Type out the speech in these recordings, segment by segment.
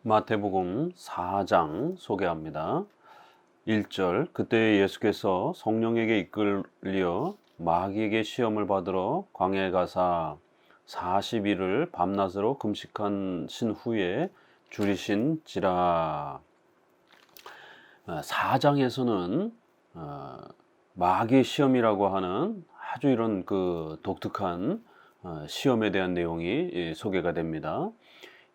마태복음 4장 소개합니다. 1절 그때 예수께서 성령에게 이끌려 마귀에게 시험을 받으러 광야에 가사 40일을 밤낮으로 금식하신 후에 줄이신지라. 4장에서는 마귀의 시험이라고 하는 아주 이런 그 독특한 시험에 대한 내용이 소개가 됩니다.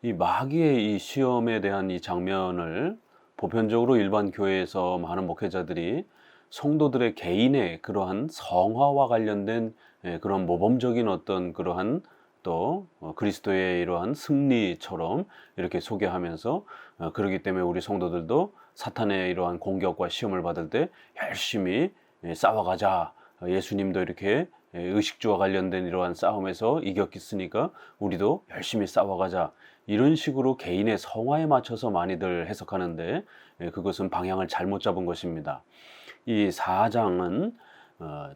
이 마귀의 이 시험에 대한 이 장면을 보편적으로 일반 교회에서 많은 목회자들이 성도들의 개인의 그러한 성화와 관련된 그런 모범적인 어떤 그러한 또 그리스도의 이러한 승리처럼 이렇게 소개하면서 그렇기 때문에 우리 성도들도 사탄의 이러한 공격과 시험을 받을 때 열심히 싸워가자. 예수님도 이렇게 의식주와 관련된 이러한 싸움에서 이겼으니까 우리도 열심히 싸워가자. 이런 식으로 개인의 성화에 맞춰서 많이들 해석하는데 그것은 방향을 잘못 잡은 것입니다. 이 4장은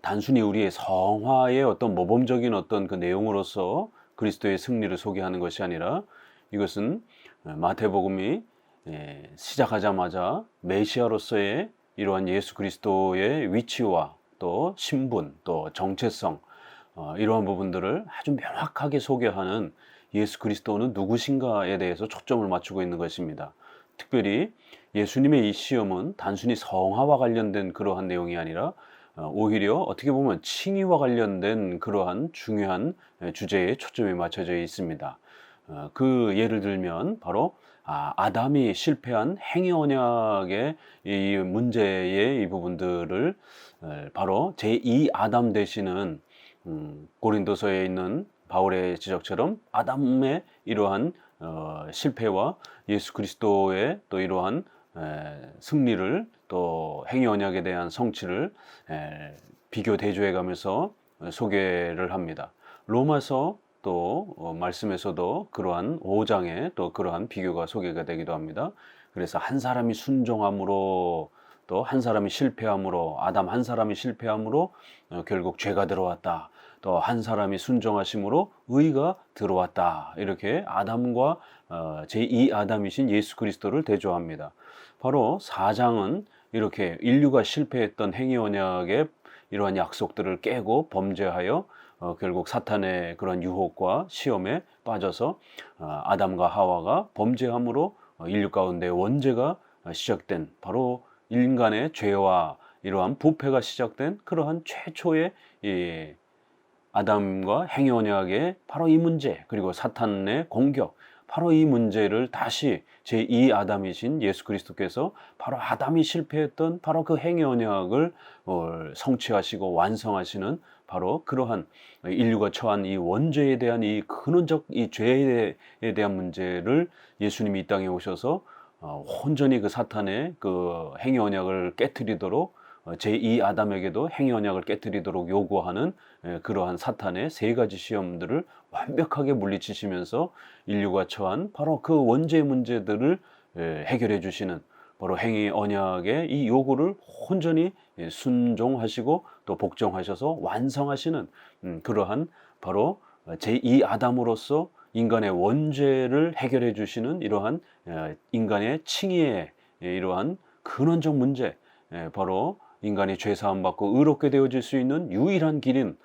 단순히 우리의 성화의 어떤 모범적인 어떤 그 내용으로서 그리스도의 승리를 소개하는 것이 아니라 이것은 마태복음이 시작하자마자 메시아로서의 이러한 예수 그리스도의 위치와 또 신분 또 정체성 이러한 부분들을 아주 명확하게 소개하는 예수 그리스도는 누구신가에 대해서 초점을 맞추고 있는 것입니다. 특별히 예수님의 이 시험은 단순히 성화와 관련된 그러한 내용이 아니라 오히려 어떻게 보면 칭의와 관련된 그러한 중요한 주제에 초점이 맞춰져 있습니다. 그 예를 들면 바로 아담이 실패한 행위 언약의 이 문제의 이 부분들을 바로 제2 아담 되시는 고린도서에 있는 바울의 지적처럼 아담의 이러한 실패와 예수 그리스도의 또 이러한 승리를 또 행위 언약에 대한 성취를 비교 대조해 가면서 소개를 합니다. 로마서 또 말씀에서도 그러한 5장에 또 그러한 비교가 소개가 되기도 합니다. 그래서 한 사람이 순종함으로 또 한 사람이 실패함으로 아담 한 사람이 실패함으로 결국 죄가 들어왔다. 또 한 사람이 순종하심으로 의가 들어왔다. 이렇게 아담과 제2 아담이신 예수 그리스도를 대조합니다. 바로 4장은 이렇게 인류가 실패했던 행위 언약의 이러한 약속들을 깨고 범죄하여 결국 사탄의 그런 유혹과 시험에 빠져서 아담과 하와가 범죄함으로 인류 가운데 원죄가 시작된 바로 인간의 죄와 이러한 부패가 시작된 그러한 최초의 이 아담과 행위 언약의 바로 이 문제 그리고 사탄의 공격 바로 이 문제를 다시 제2 아담이신 예수 그리스도께서 바로 아담이 실패했던 바로 그 행위 언약을 성취하시고 완성하시는 바로 그러한 인류가 처한 이 원죄에 대한 이 근원적 이 죄에 대한 문제를 예수님이 이 땅에 오셔서 온전히 그 사탄의 그 행위 언약을 깨트리도록 제2 아담에게도 행위 언약을 깨트리도록 요구하는 그러한 사탄의 세 가지 시험들을 완벽하게 물리치시면서 인류가 처한 바로 그 원죄의 문제들을 해결해 주시는 바로 행위 언약의 이 요구를 온전히 순종하시고 또 복종하셔서 완성하시는 그러한 바로 제2 아담으로서 인간의 원죄를 해결해 주시는 이러한 인간의 칭의의 이러한 근원적 문제 바로 인간이 죄 사함 받고 의롭게 되어질 수 있는 유일한 길은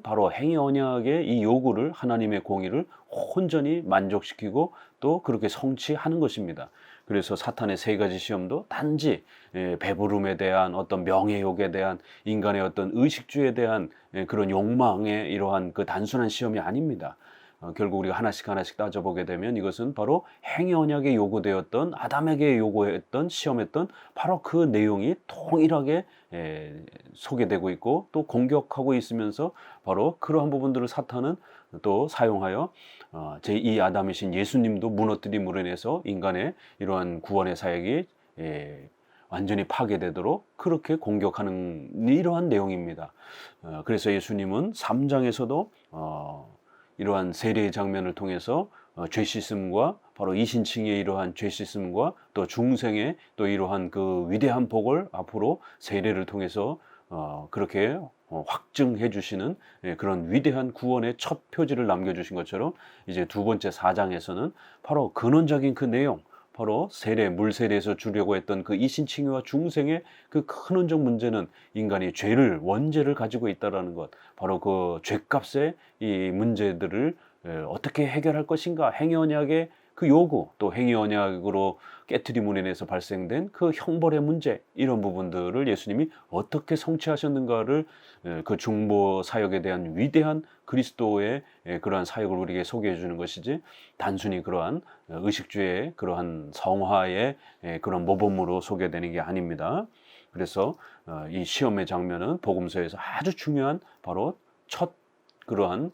바로 행위 언약의 이 요구를 하나님의 공의를 온전히 만족시키고 또 그렇게 성취하는 것입니다. 그래서 사탄의 세 가지 시험도 단지 배부름에 대한 어떤 명예욕에 대한 인간의 어떤 의식주에 대한 그런 욕망의 이러한 그 단순한 시험이 아닙니다. 결국 우리가 하나씩 하나씩 따져보게 되면 이것은 바로 행위 언약에 요구되었던 아담에게 요구했던 시험했던 바로 그 내용이 동일하게 소개되고 있고 또 공격하고 있으면서 바로 그러한 부분들을 사탄은 또 사용하여 제2 아담이신 예수님도 무너뜨림으로 인해서 인간의 이러한 구원의 사역이 완전히 파괴되도록 그렇게 공격하는 이러한 내용입니다. 그래서 예수님은 3장에서도 이러한 세례의 장면을 통해서 죄 씻음과 바로 이신칭의 이러한 죄 씻음과 또 중생의 또 이러한 그 위대한 복을 앞으로 세례를 통해서 그렇게 확증해 주시는 그런 위대한 구원의 첫 표지를 남겨주신 것처럼 이제 두 번째 4장에서는 바로 근원적인 그 내용 바로 세례, 물세례에서 주려고 했던 그 이신칭의와 중생의 그 큰 원적 문제는 인간이 죄를, 원죄를 가지고 있다라는 것, 바로 그 죄값의 이 문제들을 어떻게 해결할 것인가, 행위언약의 그 요구, 또 행위언약으로 깨트림으로 인해서 발생된 그 형벌의 문제, 이런 부분들을 예수님이 어떻게 성취하셨는가를 그 중보 사역에 대한 위대한 그리스도의 그러한 사역을 우리에게 소개해 주는 것이지, 단순히 그러한 의식주의 그러한 성화의 그런 모범으로 소개되는 게 아닙니다. 그래서 이 시험의 장면은 복음서에서 아주 중요한 바로 첫 그러한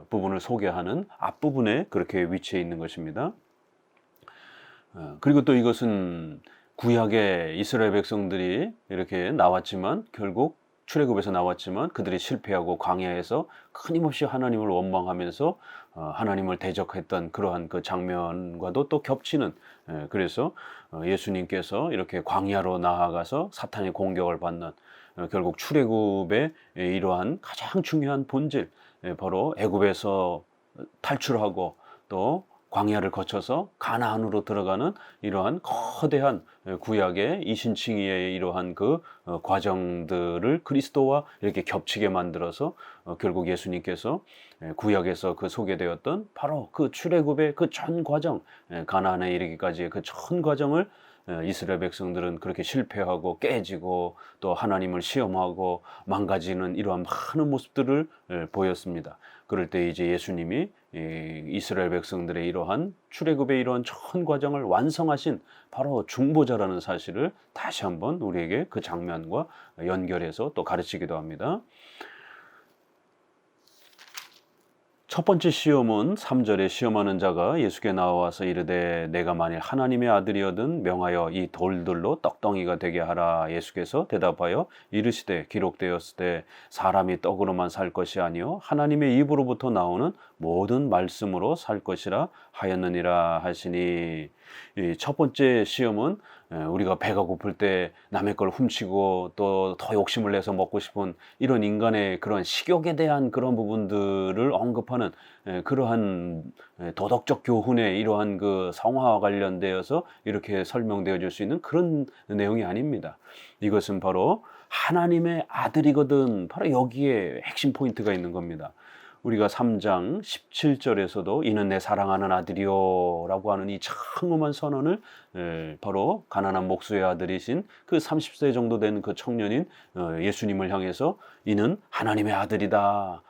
부분을 소개하는 앞부분에 그렇게 위치해 있는 것입니다. 그리고 또 이것은 구약의 이스라엘 백성들이 이렇게 나왔지만, 결국 출애굽에서 나왔지만 그들이 실패하고 광야에서 끊임없이 하나님을 원망하면서 하나님을 대적했던 그러한 그 장면과도 또 겹치는, 그래서 예수님께서 이렇게 광야로 나아가서 사탄의 공격을 받는, 결국 출애굽의 이러한 가장 중요한 본질, 바로 애굽에서 탈출하고 또 광야를 거쳐서 가나안으로 들어가는 이러한 거대한 구약의 이신칭의의 이러한 그 과정들을 그리스도와 이렇게 겹치게 만들어서 결국 예수님께서 구약에서 그 소개되었던 바로 그 출애굽의 그 전 과정, 가나안에 이르기까지의 그 전 과정을 이스라엘 백성들은 그렇게 실패하고 깨지고 또 하나님을 시험하고 망가지는 이러한 많은 모습들을 보였습니다. 그럴 때 이제 예수님이 이스라엘 백성들의 이러한 출애굽의 이러한 전 과정을 완성하신 바로 중보자라는 사실을 다시 한번 우리에게 그 장면과 연결해서 또 가르치기도 합니다. 첫 번째 시험은 3절에 시험하는 자가 예수께 나와서 이르되 내가 만일 하나님의 아들이거든 명하여 이 돌들로 떡덩이가 되게 하라. 예수께서 대답하여 이르시되 기록되었으되 사람이 떡으로만 살 것이 아니요 하나님의 입으로부터 나오는 모든 말씀으로 살 것이라 하였느니라 하시니, 이 첫 번째 시험은 우리가 배가 고플 때 남의 걸 훔치고 또 더 욕심을 내서 먹고 싶은 이런 인간의 그런 식욕에 대한 그런 부분들을 언급하는 그러한 도덕적 교훈의 이러한 그 성화와 관련되어서 이렇게 설명되어 줄 수 있는 그런 내용이 아닙니다. 이것은 바로 하나님의 아들이거든, 바로 여기에 핵심 포인트가 있는 겁니다. 우리가 3장 17절에서도 이는 내 사랑하는 아들이요 라고 하는 이 장엄한 선언을 바로 가난한 목수의 아들이신 그 30세 정도 된 그 청년인 예수님을 향해서 이는 하나님의 아들이다,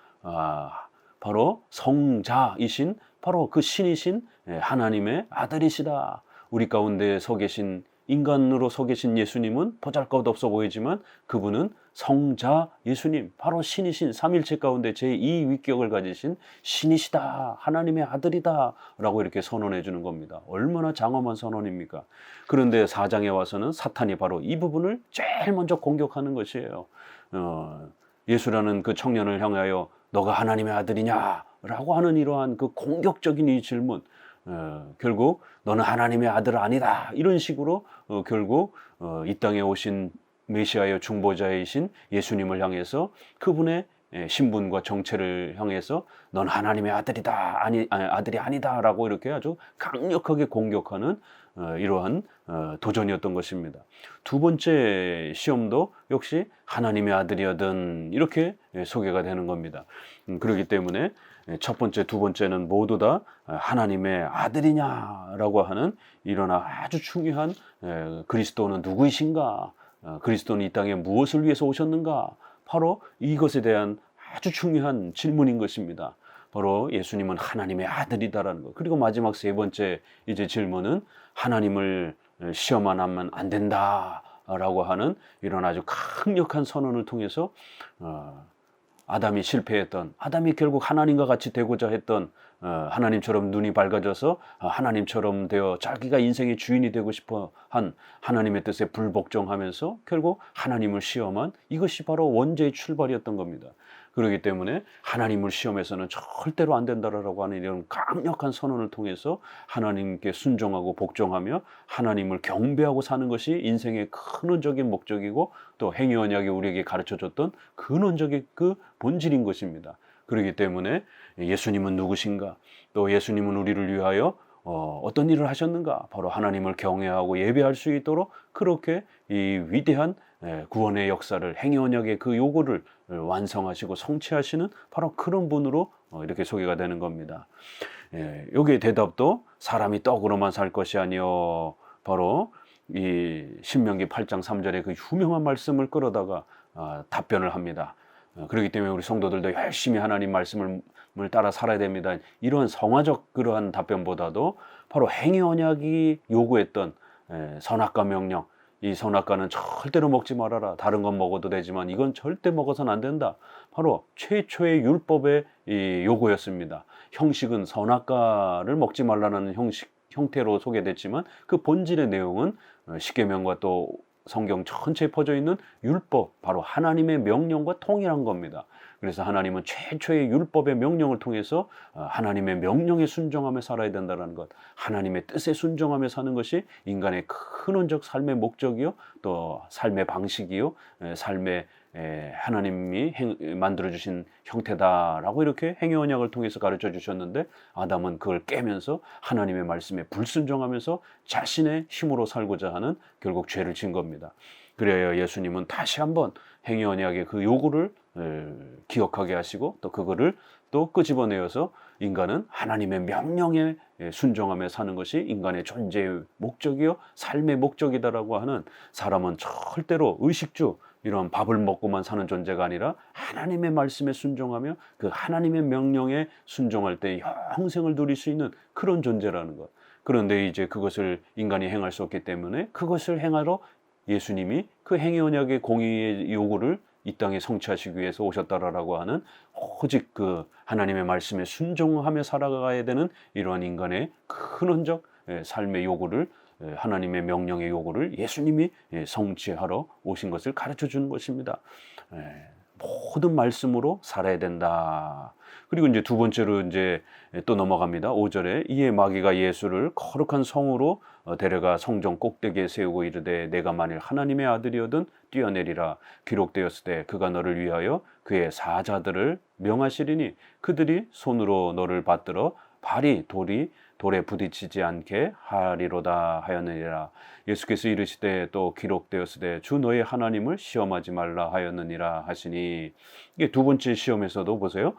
바로 성자이신 바로 그 신이신 하나님의 아들이시다. 우리 가운데 서 계신, 인간으로 서 계신 예수님은 보잘것없어 보이지만 그분은 성자 예수님, 바로 신이신, 삼일체 가운데 제2 위격을 가지신 신이시다, 하나님의 아들이다 라고 이렇게 선언해 주는 겁니다. 얼마나 장엄한 선언입니까? 그런데 4장에 와서는 사탄이 바로 이 부분을 제일 먼저 공격하는 것이에요. 예수라는 그 청년을 향하여 너가 하나님의 아들이냐 라고 하는 이러한 그 공격적인 이 질문, 결국 너는 하나님의 아들 아니다, 이런 식으로 결국 이 땅에 오신 메시아여 중보자이신 예수님을 향해서 그분의 신분과 정체를 향해서 넌 하나님의 아들이다, 아들이 아니다 라고 이렇게 아주 강력하게 공격하는 이러한 도전이었던 것입니다. 두 번째 시험도 역시 하나님의 아들이거든 이렇게 소개가 되는 겁니다. 그렇기 때문에 첫 번째, 두 번째는 모두 다 하나님의 아들이냐라고 하는 이런 아주 중요한 그리스도는 누구이신가, 그리스도는 이 땅에 무엇을 위해서 오셨는가, 바로 이것에 대한 아주 중요한 질문인 것입니다. 바로 예수님은 하나님의 아들이다라는 것. 그리고 마지막 세 번째 이제 질문은 하나님을 시험 안 하면 안 된다라고 하는 이런 아주 강력한 선언을 통해서 아담이 실패했던, 아담이 결국 하나님과 같이 되고자 했던, 하나님처럼 눈이 밝아져서 하나님처럼 되어 자기가 인생의 주인이 되고 싶어 한 하나님의 뜻에 불복종하면서 결국 하나님을 시험한, 이것이 바로 원죄의 출발이었던 겁니다. 그렇기 때문에 하나님을 시험해서는 절대로 안 된다라고 하는 이런 강력한 선언을 통해서 하나님께 순종하고 복종하며 하나님을 경배하고 사는 것이 인생의 근원적인 목적이고 또 행위언약이 우리에게 가르쳐줬던 근원적인 그 본질인 것입니다. 그렇기 때문에 예수님은 누구신가, 또 예수님은 우리를 위하여 어떤 일을 하셨는가? 바로 하나님을 경외하고 예배할 수 있도록 그렇게 이 위대한 구원의 역사를 행위 언약의 그 요구를 완성하시고 성취하시는 바로 그런 분으로 이렇게 소개가 되는 겁니다. 여기에 대답도 사람이 떡으로만 살 것이 아니요 바로 이 신명기 8장 3절의 그 유명한 말씀을 끌어다가 답변을 합니다. 그렇기 때문에 우리 성도들도 열심히 하나님 말씀을 따라 살아야 됩니다. 이러한 성화적 그러한 답변보다도 바로 행위 언약이 요구했던 선악과 명령, 이 선악과는 절대로 먹지 말아라. 다른 건 먹어도 되지만 이건 절대 먹어서는 안 된다. 바로 최초의 율법의 이 요구였습니다. 형식은 선악과를 먹지 말라는 형태로 소개됐지만 그 본질의 내용은 십계명과 또 성경 전체에 퍼져 있는 율법, 바로 하나님의 명령과 통일한 겁니다. 그래서 하나님은 최초의 율법의 명령을 통해서 하나님의 명령에 순종하며 살아야 된다는 것, 하나님의 뜻에 순종하며 사는 것이 인간의 근원적 삶의 목적이요, 또 삶의 방식이요, 삶의 하나님이 만들어주신 형태다라고 이렇게 행위 언약을 통해서 가르쳐 주셨는데, 아담은 그걸 깨면서 하나님의 말씀에 불순종하면서 자신의 힘으로 살고자 하는 결국 죄를 진 겁니다. 그래야 예수님은 다시 한번 행위 언약의 그 요구를 기억하게 하시고 또 그거를 또 끄집어내어서 인간은 하나님의 명령에 순종하며 사는 것이 인간의 존재의 목적이요 삶의 목적이다라고 하는, 사람은 절대로 의식주 이런 밥을 먹고만 사는 존재가 아니라 하나님의 말씀에 순종하며 그 하나님의 명령에 순종할 때 영생을 누릴 수 있는 그런 존재라는 것. 그런데 이제 그것을 인간이 행할 수 없기 때문에 그것을 행하러 예수님이 그 행위 언약의 공의의 요구를 이 땅에 성취하시기 위해서 오셨다라고 하는, 오직 그 하나님의 말씀에 순종하며 살아가야 되는 이러한 인간의 근원적 삶의 요구를, 하나님의 명령의 요구를 예수님이 성취하러 오신 것을 가르쳐 주는 것입니다. 모든 말씀으로 살아야 된다. 그리고 이제 두 번째로 이제 또 넘어갑니다. 5절에 이에 마귀가 예수를 거룩한 성으로 데려가 성전 꼭대기에 세우고 이르되 내가 만일 하나님의 아들이어든 뛰어내리라. 기록되었을 때 그가 너를 위하여 그의 사자들을 명하시리니 그들이 손으로 너를 받들어 발이 돌에 부딪히지 않게 하리로다 하였느니라. 예수께서 이르시되 또 기록되었을 때 주 너의 하나님을 시험하지 말라 하였느니라 하시니, 이게 두 번째 시험에서도 보세요.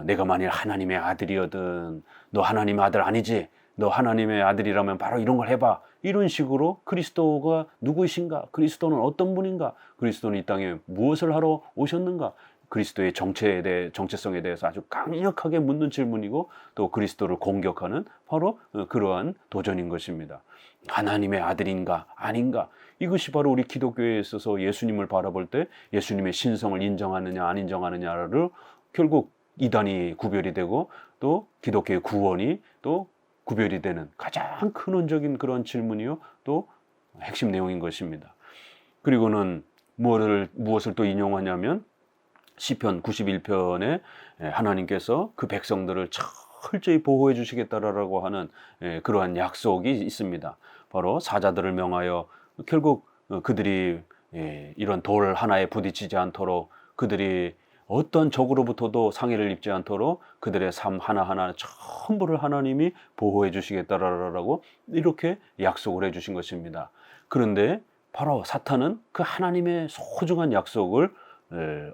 내가 만일 하나님의 아들이거든, 너 하나님의 아들 아니지? 너 하나님의 아들이라면 바로 이런 걸 해봐. 이런 식으로 그리스도가 누구이신가? 그리스도는 어떤 분인가? 그리스도는 이 땅에 무엇을 하러 오셨는가? 그리스도의 정체성에 대해서 아주 강력하게 묻는 질문이고, 또 그리스도를 공격하는 바로 그러한 도전인 것입니다. 하나님의 아들인가 아닌가? 이것이 바로 우리 기독교에 있어서 예수님을 바라볼 때 예수님의 신성을 인정하느냐 안 인정하느냐를 결국 이단이 구별이 되고 또 기독교의 구원이 또 구별이 되는 가장 근원적인 그런 질문이요, 또 핵심 내용인 것입니다. 그리고는 무엇을 또 인용하냐면 시편 91편에 하나님께서 그 백성들을 철저히 보호해 주시겠다라고 하는 그러한 약속이 있습니다. 바로 사자들을 명하여 결국 그들이 이런 돌 하나에 부딪히지 않도록, 그들이 어떤 적으로부터도 상해를 입지 않도록 그들의 삶 하나하나 전부를 하나님이 보호해 주시겠다라고 이렇게 약속을 해 주신 것입니다. 그런데 바로 사탄은 그 하나님의 소중한 약속을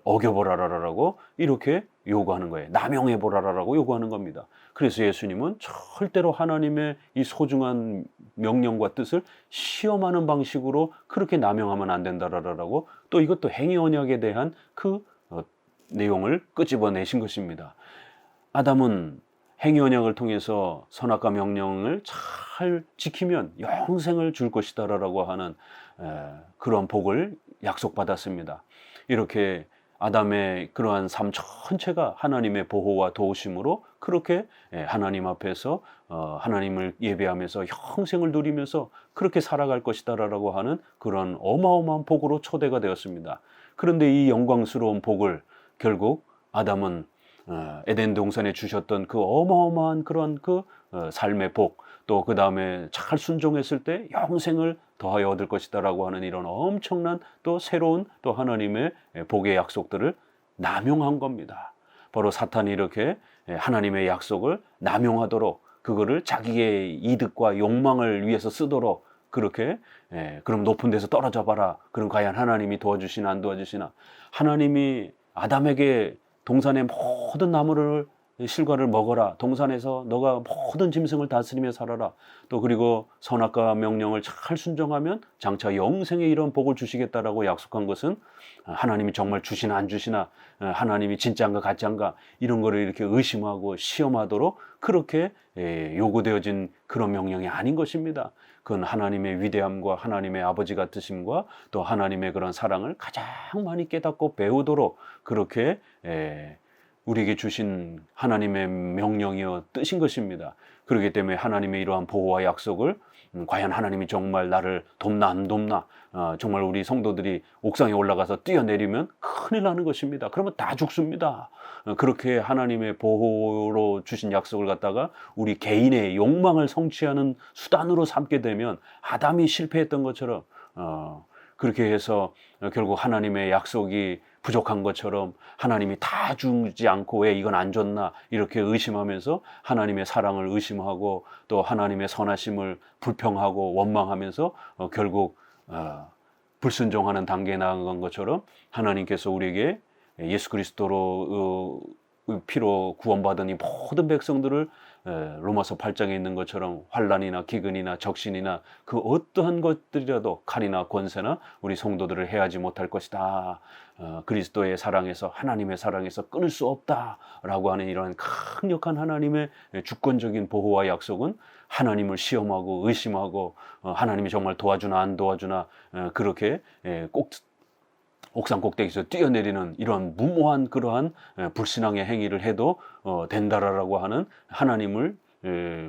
어겨보라라고 이렇게 요구하는 거예요. 남용해보라라고 요구하는 겁니다. 그래서 예수님은 절대로 하나님의 이 소중한 명령과 뜻을 시험하는 방식으로 그렇게 남용하면 안 된다라고, 또 이것도 행위 언약에 대한 그 내용을 끄집어내신 것입니다. 아담은 행위 언약을 통해서 선악과 명령을 잘 지키면 영생을 줄 것이다라고 하는 그런 복을 약속받았습니다. 이렇게 아담의 그러한 삶 전체가 하나님의 보호와 도우심으로 그렇게 하나님 앞에서 하나님을 예배하면서 영생을 누리면서 그렇게 살아갈 것이다라고 하는 그런 어마어마한 복으로 초대가 되었습니다. 그런데 이 영광스러운 복을 결국 아담은 에덴 동산에 주셨던 그 어마어마한 그런 그 삶의 복, 또 그 다음에 잘 순종했을 때 영생을 더하여 얻을 것이다라고 하는 이런 엄청난 또 새로운 또 하나님의 복의 약속들을 남용한 겁니다. 바로 사탄이 이렇게 하나님의 약속을 남용하도록 그거를 자기의 이득과 욕망을 위해서 쓰도록 그렇게 그럼 높은 데서 떨어져 봐라. 그럼 과연 하나님이 도와주시나 안 도와주시나. 하나님이 아담에게 동산의 모든 나무를 실과를 먹어라. 동산에서 너가 모든 짐승을 다스리며 살아라. 또 그리고 선악과 명령을 잘 순종하면 장차 영생에 이런 복을 주시겠다라고 약속한 것은 하나님이 정말 주시나 안 주시나, 하나님이 진짜인가 가짜인가 이런 거를 이렇게 의심하고 시험하도록 그렇게 요구되어진 그런 명령이 아닌 것입니다. 그건 하나님의 위대함과 하나님의 아버지 같으심과 또 하나님의 그런 사랑을 가장 많이 깨닫고 배우도록 그렇게 우리에게 주신 하나님의 명령이여 뜻인 것입니다. 그렇기 때문에 하나님의 이러한 보호와 약속을 과연 하나님이 정말 나를 돕나 안 돕나, 정말 우리 성도들이 옥상에 올라가서 뛰어내리면 큰일 나는 것입니다. 그러면 다 죽습니다. 그렇게 하나님의 보호로 주신 약속을 갖다가 우리 개인의 욕망을 성취하는 수단으로 삼게 되면 아담이 실패했던 것처럼 그렇게 해서 결국 하나님의 약속이 부족한 것처럼 하나님이 다 주지 않고 왜 이건 안 줬나 이렇게 의심하면서 하나님의 사랑을 의심하고 또 하나님의 선하심을 불평하고 원망하면서 결국 불순종하는 단계에 나아간 것처럼 하나님께서 우리에게 예수 그리스도로 피로 구원받은 이 모든 백성들을 로마서 8장에 있는 것처럼 환난이나 기근이나 적신이나 그 어떠한 것들이라도 칼이나 권세나 우리 성도들을 해하지 못할 것이다. 그리스도의 사랑에서 하나님의 사랑에서 끊을 수 없다라고 하는 이런 강력한 하나님의 주권적인 보호와 약속은 하나님을 시험하고 의심하고 하나님이 정말 도와주나 안 도와주나 그렇게 꼭 옥상 꼭대기에서 뛰어내리는 이러한 무모한 그러한 불신앙의 행위를 해도 된다라고 하는 하나님을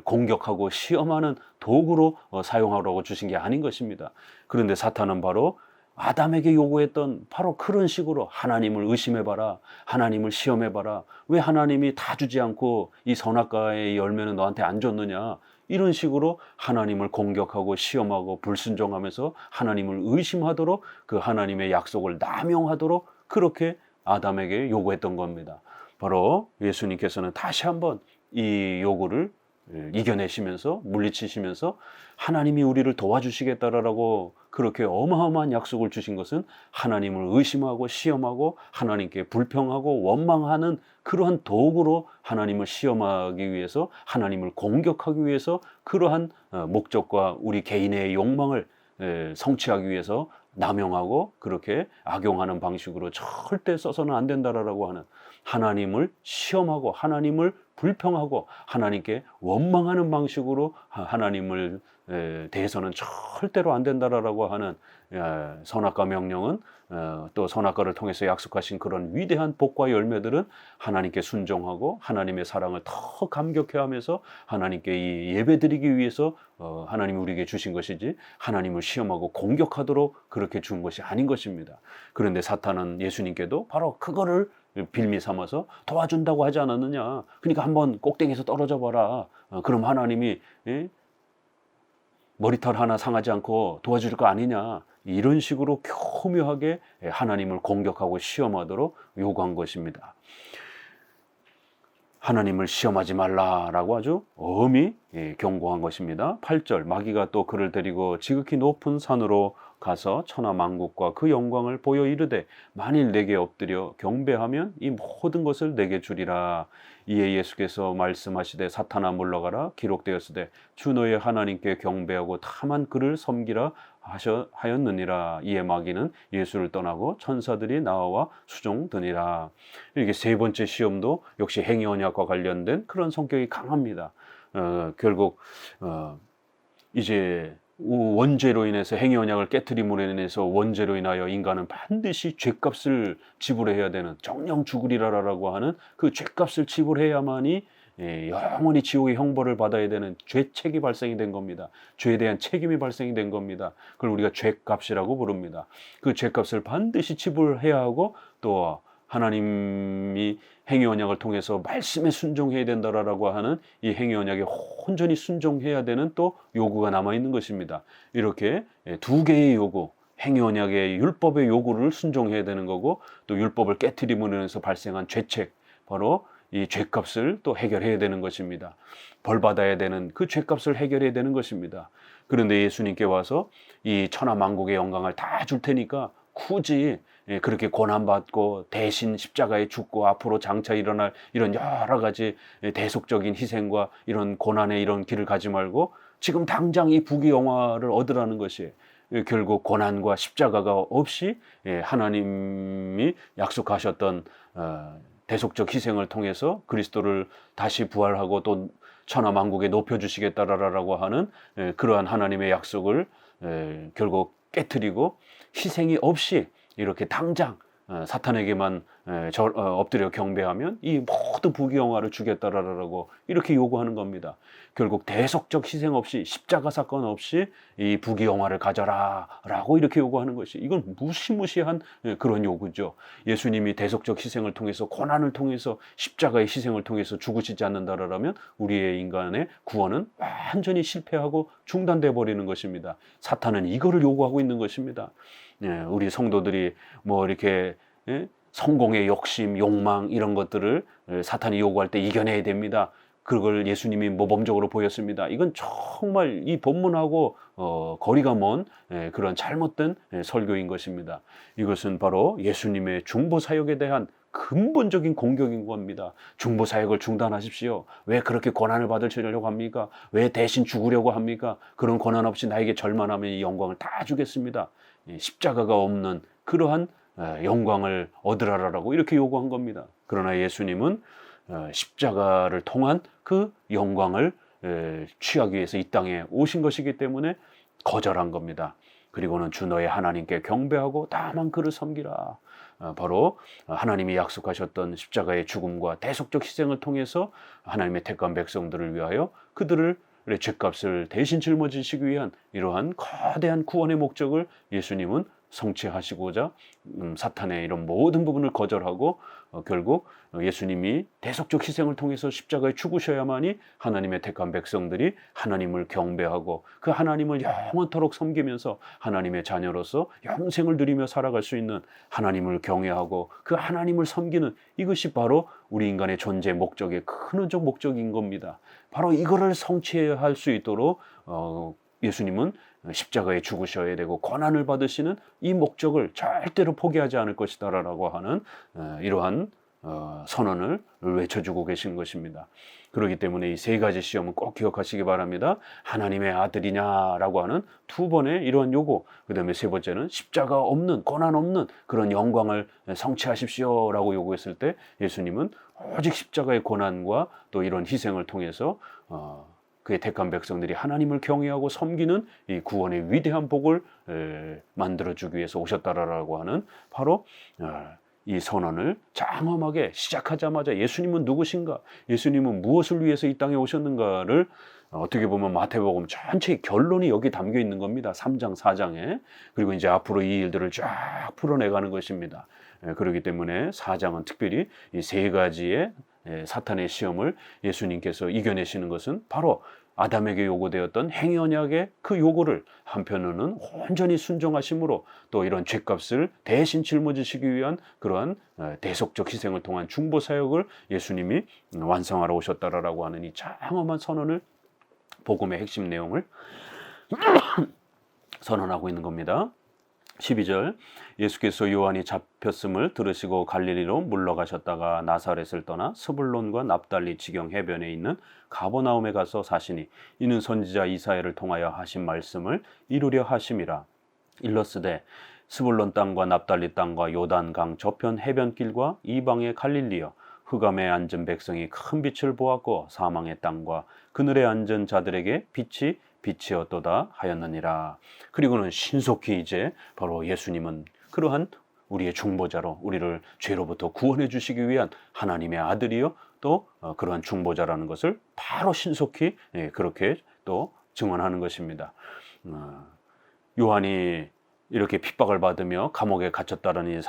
공격하고 시험하는 도구로 사용하라고 주신 게 아닌 것입니다. 그런데 사탄은 바로 아담에게 요구했던 바로 그런 식으로 하나님을 의심해봐라, 하나님을 시험해봐라, 왜 하나님이 다 주지 않고 이 선악과의 열매는 너한테 안 줬느냐, 이런 식으로 하나님을 공격하고 시험하고 불순종하면서 하나님을 의심하도록 그 하나님의 약속을 남용하도록 그렇게 아담에게 요구했던 겁니다. 바로 예수님께서는 다시 한번 이 요구를 이겨내시면서 물리치시면서 하나님이 우리를 도와주시겠다라고 그렇게 어마어마한 약속을 주신 것은 하나님을 의심하고 시험하고 하나님께 불평하고 원망하는 그러한 도구로 하나님을 시험하기 위해서 하나님을 공격하기 위해서 그러한 목적과 우리 개인의 욕망을 성취하기 위해서 남용하고 그렇게 악용하는 방식으로 절대 써서는 안 된다라고 하는 하나님을 시험하고 하나님을 불평하고 하나님께 원망하는 방식으로 하나님을 대해서는 절대로 안 된다라고 하는 선악과 명령은 또 선악과를 통해서 약속하신 그런 위대한 복과 열매들은 하나님께 순종하고 하나님의 사랑을 더 감격해하면서 하나님께 이 예배드리기 위해서 하나님이 우리에게 주신 것이지 하나님을 시험하고 공격하도록 그렇게 준 것이 아닌 것입니다. 그런데 사탄은 예수님께도 바로 그거를 빌미 삼아서 도와준다고 하지 않았느냐. 그러니까 한번 꼭대기에서 떨어져 봐라. 그럼 하나님이 머리털 하나 상하지 않고 도와줄 거 아니냐. 이런 식으로 교묘하게 하나님을 공격하고 시험하도록 요구한 것입니다. 하나님을 시험하지 말라라고 아주 엄히 경고한 것입니다. 8절 마귀가 또 그를 데리고 지극히 높은 산으로 가서 천하 만국과 그 영광을 보여 이르되 만일 내게 엎드려 경배하면 이 모든 것을 내게 주리라. 이에 예수께서 말씀하시되 사탄아 물러가라 기록되었으되 주 너의 하나님께 경배하고 다만 그를 섬기라 하였느니라. 이에 마귀는 예수를 떠나고 천사들이 나와 수종드니라. 이렇게 세 번째 시험도 역시 행위 언약과 관련된 그런 성격이 강합니다. 결국 이제 원죄로 인해서 행위 언약을 깨트림으로 인해서 원죄로 인하여 인간은 반드시 죄값을 지불해야 되는 정령 죽으리라라고 하는 그 죄값을 지불해야만이 영원히 지옥의 형벌을 받아야 되는 죄책이 발생이 된 겁니다. 죄에 대한 책임이 발생이 된 겁니다. 그걸 우리가 죄값이라고 부릅니다. 그 죄값을 반드시 지불해야 하고 또 하나님이 행위 언약을 통해서 말씀에 순종해야 된다라고 하는 이 행위 언약에 온전히 순종해야 되는 또 요구가 남아 있는 것입니다. 이렇게 두 개의 요구, 행위 언약의 율법의 요구를 순종해야 되는 거고 또 율법을 깨트림으로 인해서 발생한 죄책, 바로 이 죄값을 또 해결해야 되는 것입니다. 벌 받아야 되는 그 죄값을 해결해야 되는 것입니다. 그런데 예수님께 와서 이 천하만국의 영광을 다 줄 테니까 굳이 그렇게 고난받고 대신 십자가에 죽고 앞으로 장차 일어날 이런 여러 가지 대속적인 희생과 이런 고난의 이런 길을 가지 말고 지금 당장 이 부귀영화를 얻으라는 것이 결국 고난과 십자가가 없이 하나님이 약속하셨던 대속적 희생을 통해서 그리스도를 다시 부활하고 또 천하만국에 높여주시겠다라고 하는 그러한 하나님의 약속을 결국 깨트리고 희생이 없이 이렇게 당장 사탄에게만 엎드려 경배하면 이 모두 부귀영화를 주겠다라고 이렇게 요구하는 겁니다. 결국 대속적 희생 없이 십자가 사건 없이 이 부귀영화를 가져라라고 이렇게 요구하는 것이 이건 무시무시한 그런 요구죠. 예수님이 대속적 희생을 통해서 고난을 통해서 십자가의 희생을 통해서 죽으시지 않는다라면 우리의 인간의 구원은 완전히 실패하고 중단돼 버리는 것입니다. 사탄은 이거를 요구하고 있는 것입니다. 우리 성도들이 뭐 이렇게 성공의 욕심, 욕망 이런 것들을 사탄이 요구할 때 이겨내야 됩니다. 그걸 예수님이 모범적으로 보였습니다. 이건 정말 이 본문하고 거리가 먼 그런 잘못된 설교인 것입니다. 이것은 바로 예수님의 중보사역에 대한 근본적인 공격인 겁니다. 중보사역을 중단하십시오. 왜 그렇게 고난을 받으시려고 합니까? 왜 대신 죽으려고 합니까? 그런 고난 없이 나에게 절만하면 이 영광을 다 주겠습니다. 십자가가 없는 그러한 영광을 얻으라라고 이렇게 요구한 겁니다. 그러나 예수님은 십자가를 통한 그 영광을 취하기 위해서 이 땅에 오신 것이기 때문에 거절한 겁니다. 그리고는 주 너의 하나님께 경배하고 다만 그를 섬기라. 바로 하나님이 약속하셨던 십자가의 죽음과 대속적 희생을 통해서 하나님의 택한 백성들을 위하여 그들을 죄값을 대신 짊어지시기 위한 이러한 거대한 구원의 목적을 예수님은 성취하시고자 사탄의 이런 모든 부분을 거절하고 결국 예수님이 대속적 희생을 통해서 십자가에 죽으셔야만이 하나님의 택한 백성들이 하나님을 경배하고 그 하나님을 영원토록 섬기면서 하나님의 자녀로서 영생을 누리며 살아갈 수 있는 하나님을 경외하고 그 하나님을 섬기는 이것이 바로 우리 인간의 존재 목적의 근원적 목적인 겁니다. 바로 이거를 성취해야 할 수 있도록 예수님은 십자가에 죽으셔야 되고 고난을 받으시는 이 목적을 절대로 포기하지 않을 것이다라고 하는 이러한 선언을 외쳐주고 계신 것입니다. 그렇기 때문에 이 세 가지 시험은 꼭 기억하시기 바랍니다. 하나님의 아들이냐라고 하는 두 번의 이러한 요구, 그 다음에 세 번째는 십자가 없는 고난 없는 그런 영광을 성취하십시오라고 요구했을 때 예수님은 오직 십자가의 고난과 또 이런 희생을 통해서 그의 택한 백성들이 하나님을 경외하고 섬기는 이 구원의 위대한 복을 만들어주기 위해서 오셨다라고 하는 바로 이 선언을 장엄하게 시작하자마자 예수님은 누구신가? 예수님은 무엇을 위해서 이 땅에 오셨는가를 어떻게 보면 마태복음 전체의 결론이 여기 담겨 있는 겁니다. 3장, 4장에. 그리고 이제 앞으로 이 일들을 쫙 풀어내가는 것입니다. 그렇기 때문에 4장은 특별히 이 세 가지의 사탄의 시험을 예수님께서 이겨내시는 것은 바로 아담에게 요구되었던 행위 언약의 그 요구를 한편으로는 온전히 순종하심으로 또 이런 죄값을 대신 짊어지시기 위한 그러한 대속적 희생을 통한 중보 사역을 예수님이 완성하러 오셨다라고 하는 이 장엄한 선언을 복음의 핵심 내용을 선언하고 있는 겁니다. 12절 예수께서 요한이 잡혔음을 들으시고 갈릴리로 물러가셨다가 나사렛을 떠나 스불론과 납달리 지경 해변에 있는 가버나움에 가서 사시니 이는 선지자 이사야를 통하여 하신 말씀을 이루려 하심이라. 일러스되 스불론 땅과 납달리 땅과 요단강 저편 해변길과 이방의 갈릴리여 흑암에 앉은 백성이 큰 빛을 보았고 사망의 땅과 그늘에 앉은 자들에게 빛이 빛이었도다 하였느니라. 그리고는 신속히 이제 바로 예수님은 그러한 우리의 중보자로 우리를 죄로부터 구원해 주시기 위한 하나님의 아들이요 또 그러한 중보자라는 것을 바로 신속히 그렇게 또 증언하는 것입니다. 요한이 이렇게 핍박을 받으며 감옥에 갇혔다는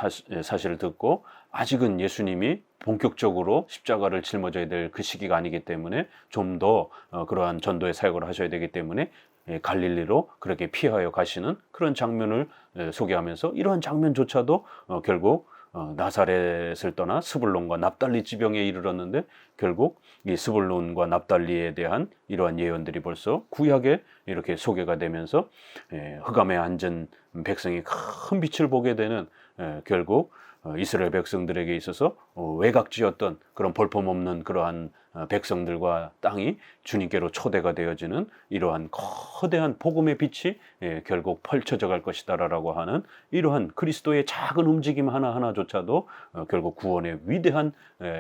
사실을 듣고 아직은 예수님이 본격적으로 십자가를 짊어져야 될 그 시기가 아니기 때문에 좀 더 그러한 전도의 사역을 하셔야 되기 때문에 갈릴리로 그렇게 피하여 가시는 그런 장면을 소개하면서 이러한 장면조차도 결국 나사렛을 떠나 스불론과 납달리 지병에 이르렀는데 결국 이 스불론과 납달리에 대한 이러한 예언들이 벌써 구약에 이렇게 소개가 되면서 흑암에 앉은 백성이 큰 빛을 보게 되는 결국 이스라엘 백성들에게 있어서 외곽지였던 그런 볼품없는 그러한 백성들과 땅이 주님께로 초대가 되어지는 이러한 거대한 복음의 빛이 결국 펼쳐져 갈 것이다라고 하는 이러한 그리스도의 작은 움직임 하나하나조차도 결국 구원의 위대한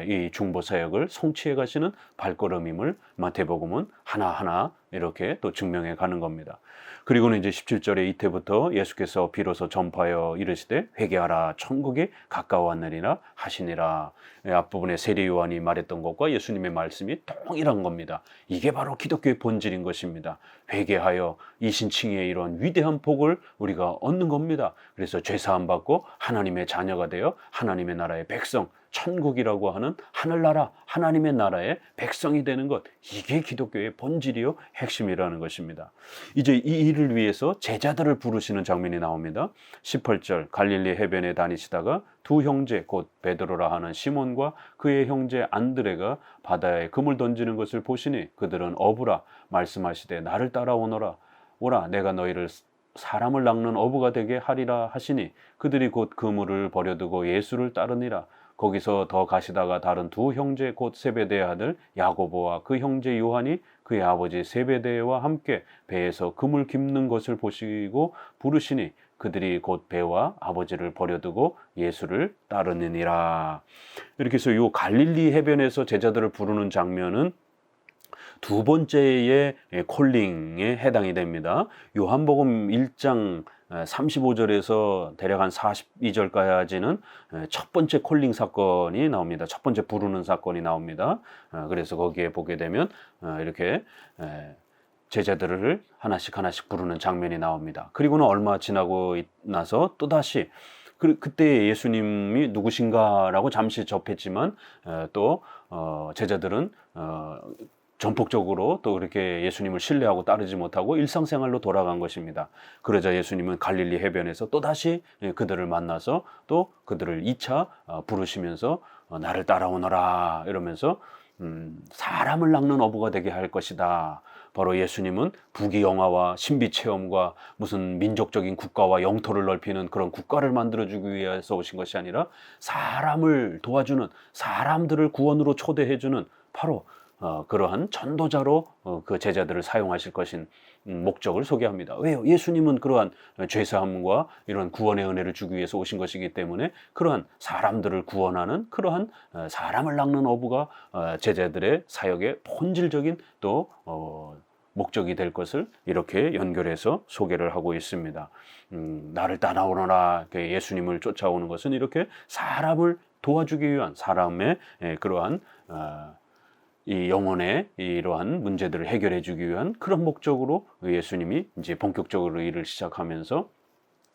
이 중보 사역을 성취해 가시는 발걸음임을 마태복음은 하나하나 이렇게 또 증명해 가는 겁니다. 그리고는 이제 17절에 이때부터 예수께서 비로소 전파하여 이르시되 회개하라 천국이 가까워왔느니라 하시니라. 앞부분에 세례 요한이 말했던 것과 예수님의 말씀이 동일한 겁니다. 이게 바로 기독교의 본질인 것입니다. 회개하여 이신칭의 이런 위대한 복을 우리가 얻는 겁니다. 그래서 죄사함 받고 하나님의 자녀가 되어 하나님의 나라의 백성, 천국이라고 하는 하늘나라 하나님의 나라의 백성이 되는 것, 이게 기독교의 본질이요 핵심이라는 것입니다. 이제 이 일을 위해서 제자들을 부르시는 장면이 나옵니다. 18절 갈릴리 해변에 다니시다가 두 형제 곧 베드로라 하는 시몬과 그의 형제 안드레가 바다에 금을 던지는 것을 보시니 그들은 어부라 말씀하시되 나를 따라오너라. 오라 내가 너희를 사람을 낚는 어부가 되게 하리라 하시니 그들이 곧 그물을 버려두고 예수를 따르니라. 거기서 더 가시다가 다른 두 형제 곧 세베대의 아들 야고보와 그 형제 요한이 그의 아버지 세베대와 함께 배에서 금을 깁는 것을 보시고 부르시니 그들이 곧 배와 아버지를 버려두고 예수를 따르느니라. 이렇게 해서 이 갈릴리 해변에서 제자들을 부르는 장면은 두 번째의 콜링에 해당이 됩니다. 요한복음 1장 35절에서 대략 한 42절까지는 첫 번째 콜링 사건이 나옵니다. 첫 번째 부르는 사건이 나옵니다. 그래서 거기에 보게 되면 이렇게 제자들을 하나씩 하나씩 부르는 장면이 나옵니다. 그리고는 얼마 지나고 나서 또다시 그때 예수님이 누구신가라고 잠시 접했지만 또 제자들은 전폭적으로 또 그렇게 예수님을 신뢰하고 따르지 못하고 일상생활로 돌아간 것입니다. 그러자 예수님은 갈릴리 해변에서 또다시 그들을 만나서 또 그들을 2차 부르시면서 나를 따라오너라 이러면서 사람을 낚는 어부가 되게 할 것이다. 바로 예수님은 부귀영화와 신비체험과 무슨 민족적인 국가와 영토를 넓히는 그런 국가를 만들어주기 위해서 오신 것이 아니라 사람을 도와주는, 사람들을 구원으로 초대해주는 바로 그러한 전도자로 그 제자들을 사용하실 것인 목적을 소개합니다. 왜요? 예수님은 그러한 죄사함과 이런 구원의 은혜를 주기 위해서 오신 것이기 때문에 그러한 사람들을 구원하는 그러한 사람을 낚는 어부가 제자들의 사역의 본질적인 또 목적이 될 것을 이렇게 연결해서 소개를 하고 있습니다. 나를 따라오너라 예수님을 쫓아오는 것은 이렇게 사람을 도와주기 위한 사람의 그러한 이 영혼의 이러한 문제들을 해결해 주기 위한 그런 목적으로 예수님이 이제 본격적으로 일을 시작하면서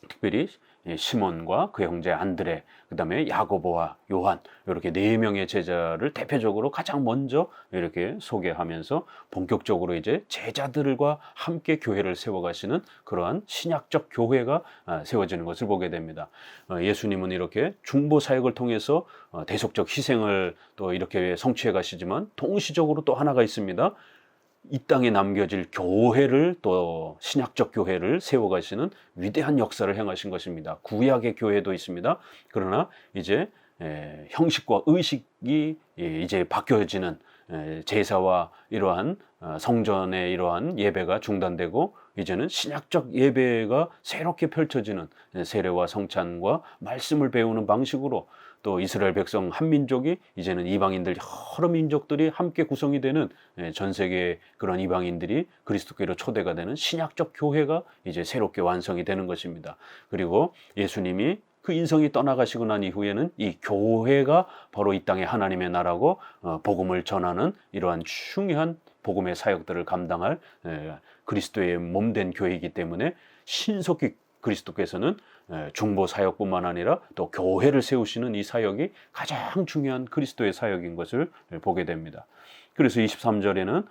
특별히 시몬과 그 형제 안드레, 그 다음에 야고보와 요한 이렇게 4명의 제자를 대표적으로 가장 먼저 이렇게 소개하면서 본격적으로 이제 제자들과 함께 교회를 세워가시는 그러한 신약적 교회가 세워지는 것을 보게 됩니다. 예수님은 이렇게 중보 사역을 통해서 대속적 희생을 또 이렇게 성취해 가시지만 동시적으로 또 하나가 있습니다. 이 땅에 남겨질 교회를 또 신약적 교회를 세워가시는 위대한 역사를 행하신 것입니다. 구약의 교회도 있습니다. 그러나 이제 형식과 의식이 이제 바뀌어지는 제사와 이러한 성전의 이러한 예배가 중단되고 이제는 신약적 예배가 새롭게 펼쳐지는 세례와 성찬과 말씀을 배우는 방식으로 또 이스라엘 백성 한 민족이 이제는 이방인들 여러 민족들이 함께 구성이 되는 전 세계 그런 이방인들이 그리스도께로 초대가 되는 신약적 교회가 이제 새롭게 완성이 되는 것입니다. 그리고 예수님이 그 인성이 떠나가시고 난 이후에는 이 교회가 바로 이 땅의 하나님의 나라고 복음을 전하는 이러한 중요한 복음의 사역들을 감당할 그리스도의 몸된 교회이기 때문에 신속히 그리스도께서는 중보 사역뿐만 아니라 또 교회를 세우시는 이 사역이 가장 중요한 그리스도의 사역인 것을 보게 됩니다. 그래서 23절에는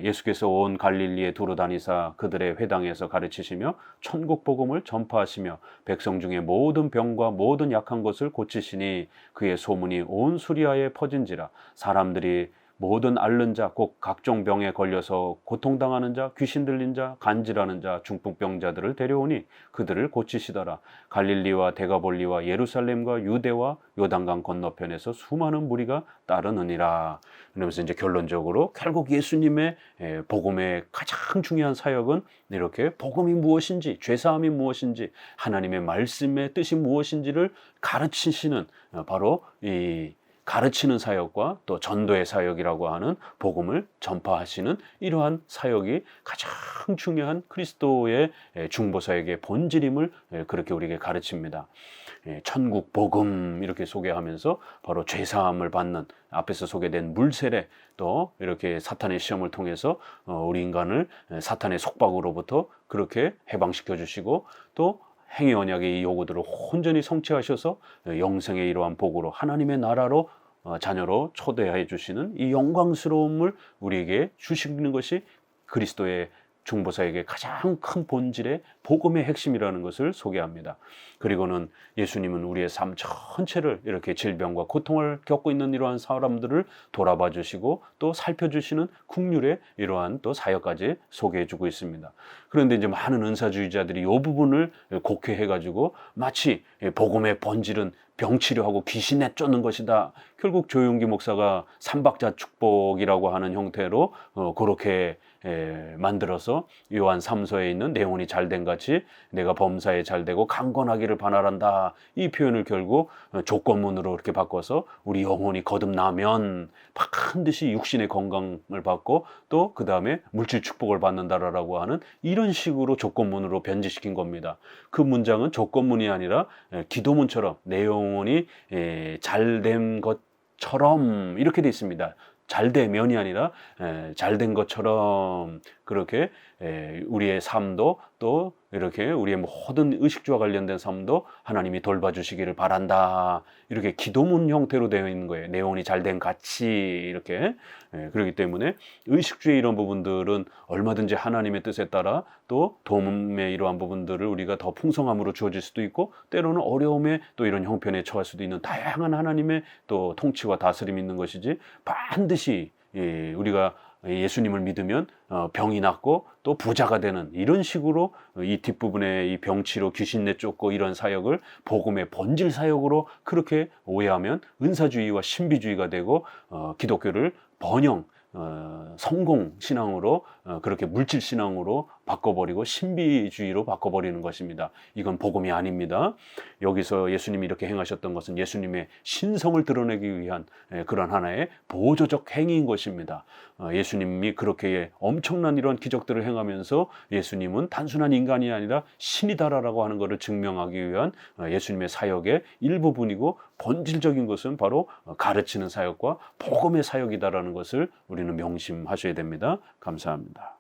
예수께서 온 갈릴리에 두루 다니사 그들의 회당에서 가르치시며 천국 복음을 전파하시며 백성 중에 모든 병과 모든 약한 것을 고치시니 그의 소문이 온 수리아에 퍼진지라. 사람들이 모든 앓는 자, 곧 각종 병에 걸려서 고통당하는 자, 귀신 들린 자, 간질하는 자, 중풍병자들을 데려오니 그들을 고치시더라. 갈릴리와 데가볼리와 예루살렘과 유대와 요단강 건너편에서 수많은 무리가 따르느니라. 그러면서 이제 결론적으로 결국 예수님의 복음의 가장 중요한 사역은 이렇게 복음이 무엇인지, 죄사함이 무엇인지, 하나님의 말씀의 뜻이 무엇인지를 가르치시는 바로 이 가르치는 사역과 또 전도의 사역이라고 하는 복음을 전파하시는 이러한 사역이 가장 중요한 그리스도의 중보사역의 본질임을 그렇게 우리에게 가르칩니다. 천국 복음 이렇게 소개하면서 바로 죄사함을 받는 앞에서 소개된 물세례, 또 이렇게 사탄의 시험을 통해서 우리 인간을 사탄의 속박으로부터 그렇게 해방시켜 주시고, 또 행위 언약의 이 요구들을 온전히 성취하셔서 영생의 이러한 복으로 하나님의 나라로 자녀로 초대해 주시는 이 영광스러움을 우리에게 주시는 것이 그리스도의 중보사에게 가장 큰 본질의 복음의 핵심이라는 것을 소개합니다. 그리고는 예수님은 우리의 삶 전체를 이렇게 질병과 고통을 겪고 있는 이러한 사람들을 돌아봐 주시고 또 살펴주시는 국률의 이러한 또 사역까지 소개해 주고 있습니다. 그런데 이제 많은 은사주의자들이 이 부분을 곡해해 가지고 마치 복음의 본질은 병치료하고 귀신 내쫓는 것이다. 결국 조용기 목사가 삼박자 축복이라고 하는 형태로 그렇게 만들어서 요한 3서에 있는 내 영혼이 잘된 같이 내가 범사에 잘되고 강건하기를 바라란다. 이 표현을 결국 조건문으로 이렇게 바꿔서 우리 영혼이 거듭나면 반드시 육신의 건강을 받고 또 그 다음에 물질 축복을 받는다라고 하는 이런 식으로 조건문으로 변질시킨 겁니다. 그 문장은 조건문이 아니라 기도문처럼 내 영혼이 잘된 것처럼 이렇게 되어 있습니다. 잘되면이 아니라 잘된 것처럼 그렇게 우리의 삶도 또 이렇게 우리의 모든 의식주와 관련된 삶도 하나님이 돌봐주시기를 바란다. 이렇게 기도문 형태로 되어 있는 거예요. 내 영혼이 잘된 같이 이렇게. 그렇기 때문에 의식주의 이런 부분들은 얼마든지 하나님의 뜻에 따라 또 도움의 이러한 부분들을 우리가 더 풍성함으로 주어질 수도 있고, 때로는 어려움에 또 이런 형편에 처할 수도 있는 다양한 하나님의 또 통치와 다스림이 있는 것이지, 반드시 우리가 예수님을 믿으면 병이 낫고 또 부자가 되는 이런 식으로 이 뒷부분에 이 병치료 귀신 내쫓고 이런 사역을 복음의 본질 사역으로 그렇게 오해하면 은사주의와 신비주의가 되고 기독교를 번영 성공 신앙으로 그렇게 물질 신앙으로 바꿔버리고 신비주의로 바꿔버리는 것입니다. 이건 복음이 아닙니다. 여기서 예수님이 이렇게 행하셨던 것은 예수님의 신성을 드러내기 위한 그런 하나의 보조적 행위인 것입니다. 예수님이 그렇게 엄청난 이런 기적들을 행하면서 예수님은 단순한 인간이 아니라 신이다라고 하는 것을 증명하기 위한 예수님의 사역의 일부분이고, 본질적인 것은 바로 가르치는 사역과 복음의 사역이다라는 것을 우리는 명심하셔야 됩니다. 감사합니다.